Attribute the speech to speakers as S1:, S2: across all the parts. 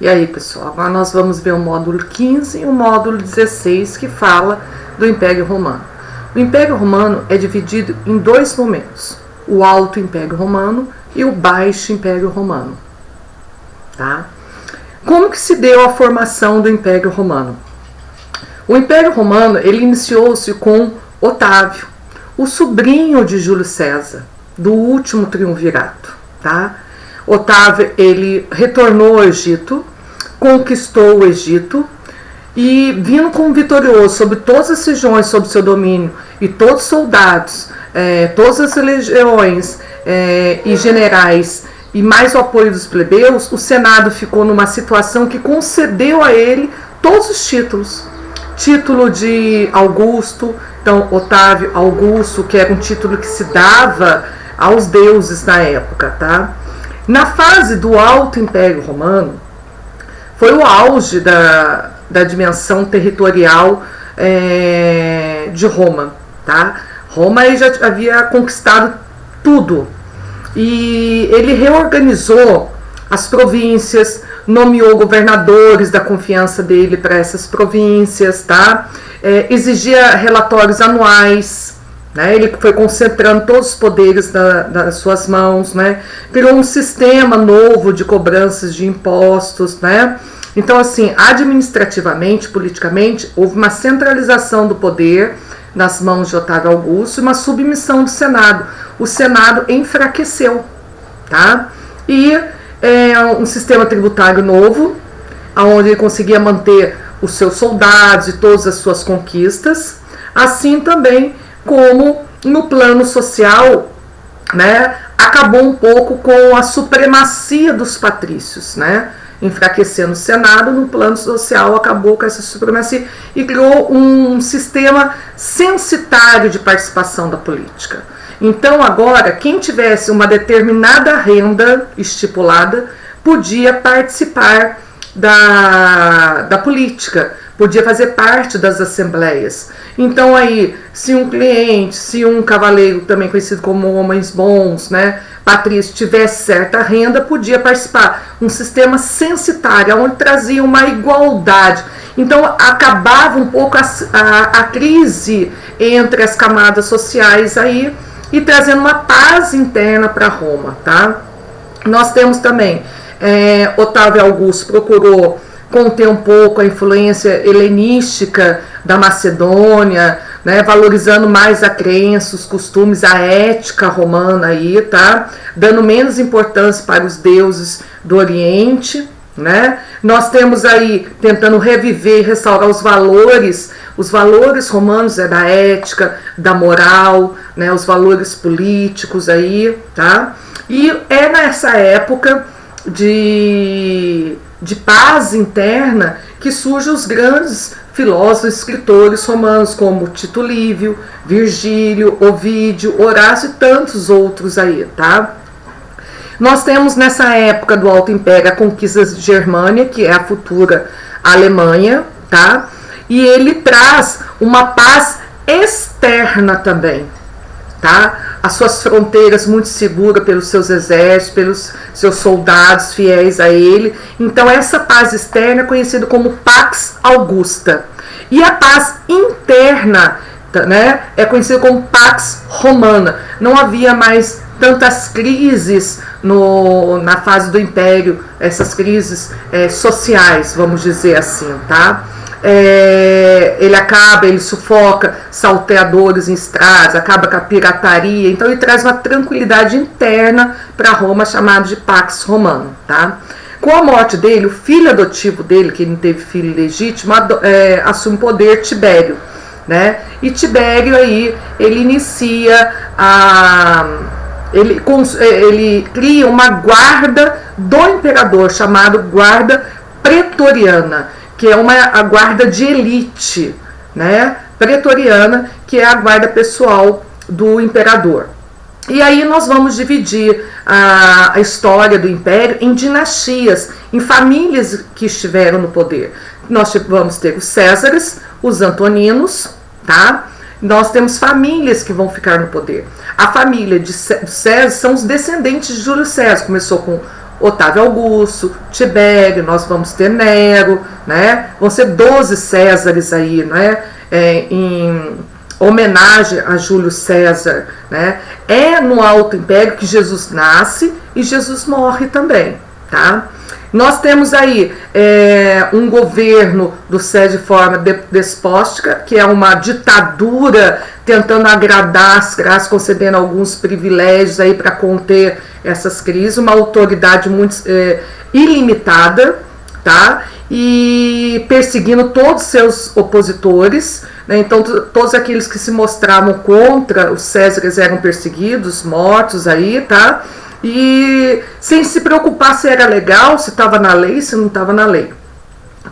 S1: E aí, pessoal, agora nós vamos ver o módulo 15 e o módulo 16, que fala do Império Romano. O Império Romano é dividido em dois momentos: o Alto Império Romano e o Baixo Império Romano. Tá? Como que se deu a formação do Império Romano? O Império Romano, ele iniciou-se com Otávio, o sobrinho de Júlio César, do último triunvirato. Tá? Otávio, ele retornou ao Egito, conquistou o Egito e, vindo como vitorioso sobre todas as regiões sob seu domínio e todos os soldados, todas as legiões e generais e mais o apoio dos plebeus, o Senado ficou numa situação que concedeu a ele todos os títulos. Título de Augusto, então Otávio Augusto, que era um título que se dava aos deuses na época. Tá? Na fase do Alto Império Romano, foi o auge da dimensão territorial de Roma. Tá? Roma já havia conquistado tudo. E ele reorganizou as províncias, nomeou governadores da confiança dele para essas províncias, tá? Exigia relatórios anuais, né? Ele foi concentrando todos os poderes nas suas mãos, né? Criou um sistema novo de cobranças de impostos, né? Então, assim, administrativamente, politicamente, houve uma centralização do poder nas mãos de Otávio Augusto e uma submissão do Senado. O Senado enfraqueceu, tá? E um sistema tributário novo, onde ele conseguia manter os seus soldados e todas as suas conquistas, assim também como no plano social, né, acabou um pouco com a supremacia dos patrícios, né? Enfraquecendo o Senado, no plano social acabou com essa supremacia e criou um sistema censitário de participação da política. Então agora, quem tivesse uma determinada renda estipulada podia participar da política, podia fazer parte das assembleias. Então aí, se um cliente, se um cavaleiro, também conhecido como homens bons, né, patrício, tivesse certa renda, podia participar. Um sistema censitário, onde trazia uma igualdade. Então acabava um pouco a crise entre as camadas sociais aí, e trazendo uma paz interna para Roma. Tá? Nós temos também, Otávio Augusto procurou conter um pouco a influência helenística da Macedônia, né, valorizando mais a crença, os costumes, a ética romana aí, tá? Dando menos importância para os deuses do Oriente, né? Nós temos aí tentando reviver e restaurar os valores romanos, da ética, da moral, né, os valores políticos aí, tá? E é nessa época de paz interna que surgem os grandes filósofos, escritores romanos como Tito Livio, Virgílio, Ovídio, Horácio e tantos outros aí, tá? Nós temos nessa época do Alto Império a conquista de Germânia, que é a futura Alemanha, tá? E ele traz uma paz externa também, tá? As suas fronteiras muito seguras pelos seus exércitos, pelos seus soldados fiéis a ele. Então essa paz externa é conhecida como Pax Augusta. E a paz interna, né, é conhecida como Pax Romana. Não havia mais tantas crises na fase do Império, essas crises sociais, vamos dizer assim, tá? Ele sufoca salteadores em estradas, acaba com a pirataria, então ele traz uma tranquilidade interna para Roma, chamada de Pax Romano, tá? Com a morte dele, o filho adotivo dele, que ele não teve filho legítimo, assume o poder, Tibério, né? E Tibério aí, ele inicia ele cria uma guarda do imperador, chamada guarda pretoriana, que é a guarda de elite, né, pretoriana, que é a guarda pessoal do imperador. E aí nós vamos dividir a história do Império em dinastias, em famílias que estiveram no poder. Nós vamos ter os Césares, os Antoninos, tá? Nós temos famílias que vão ficar no poder. A família de César são os descendentes de Júlio César. Começou com Otávio Augusto, Tibério, nós vamos ter Nero, né? Vão ser 12 Césares aí, né? Em homenagem a Júlio César, né? É no Alto Império que Jesus nasce e Jesus morre também, tá? Nós temos aí um governo do César de forma despótica, que é uma ditadura tentando agradar as classes, concedendo alguns privilégios aí para conter essas crises, uma autoridade muito ilimitada, tá? E perseguindo todos os seus opositores, né? Então todos aqueles que se mostravam contra os Césares eram perseguidos, mortos aí, tá? E sem se preocupar se era legal, se estava na lei, se não estava na lei.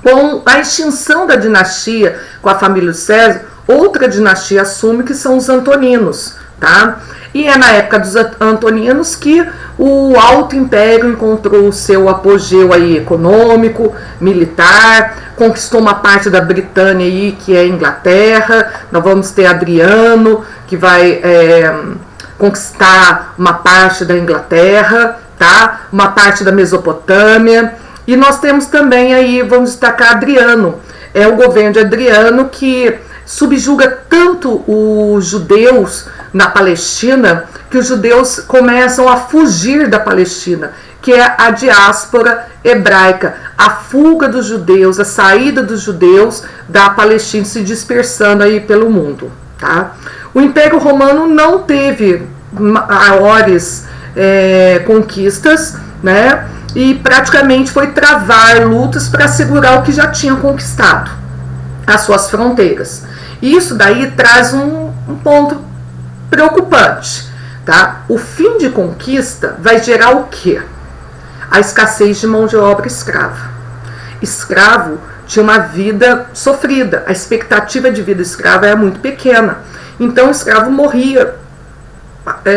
S1: Com a extinção da dinastia com a família de César, outra dinastia assume, que são os Antoninos, tá? E é na época dos Antoninos que o Alto Império encontrou o seu apogeu aí econômico, militar, conquistou uma parte da Britânia aí, que é a Inglaterra. Nós vamos ter Adriano, que vai conquistar uma parte da Inglaterra, tá? Uma parte da Mesopotâmia. E nós temos também aí, vamos destacar Adriano. É o governo de Adriano que subjuga tanto os judeus na Palestina, que os judeus começam a fugir da Palestina, que é a diáspora hebraica, a fuga dos judeus, a saída dos judeus da Palestina, se dispersando aí pelo mundo, tá? O Império Romano não teve maiores conquistas, né? E praticamente foi travar lutas para segurar o que já tinha conquistado, as suas fronteiras. E isso daí traz um ponto preocupante, tá? O fim de conquista vai gerar o quê? A escassez de mão de obra escrava. Escravo tinha uma vida sofrida, a expectativa de vida escrava era muito pequena. Então o escravo morria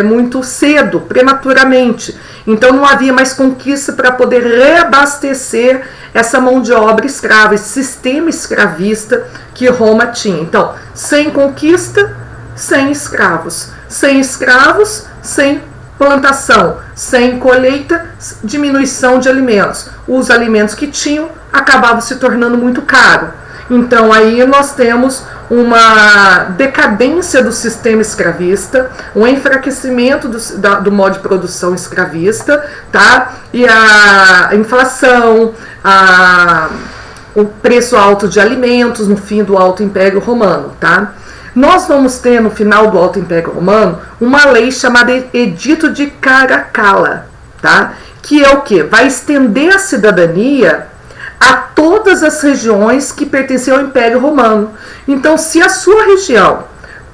S1: muito cedo, prematuramente. Então não havia mais conquista para poder reabastecer essa mão de obra escrava, esse sistema escravista que Roma tinha. Então, sem conquista, sem escravos. Sem escravos, sem plantação. Sem colheita, diminuição de alimentos. Os alimentos que tinham acabavam se tornando muito caros. Então aí nós temos uma decadência do sistema escravista, um enfraquecimento do modo de produção escravista, tá? E a inflação, o preço alto de alimentos no fim do Alto Império Romano, tá? Nós vamos ter no final do Alto Império Romano uma lei chamada Edito de Caracalla, tá? Que é o que? Vai estender a cidadania a todas as regiões que pertenciam ao Império Romano. Então, se a sua região,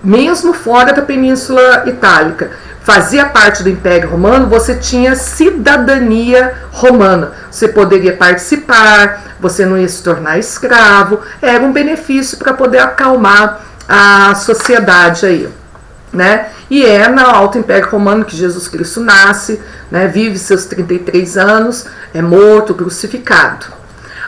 S1: mesmo fora da Península Itálica, fazia parte do Império Romano, você tinha cidadania romana. Você poderia participar, você não ia se tornar escravo, era um benefício para poder acalmar a sociedade aí, né? E é no Alto Império Romano que Jesus Cristo nasce, né? Vive seus 33 anos, é morto, crucificado.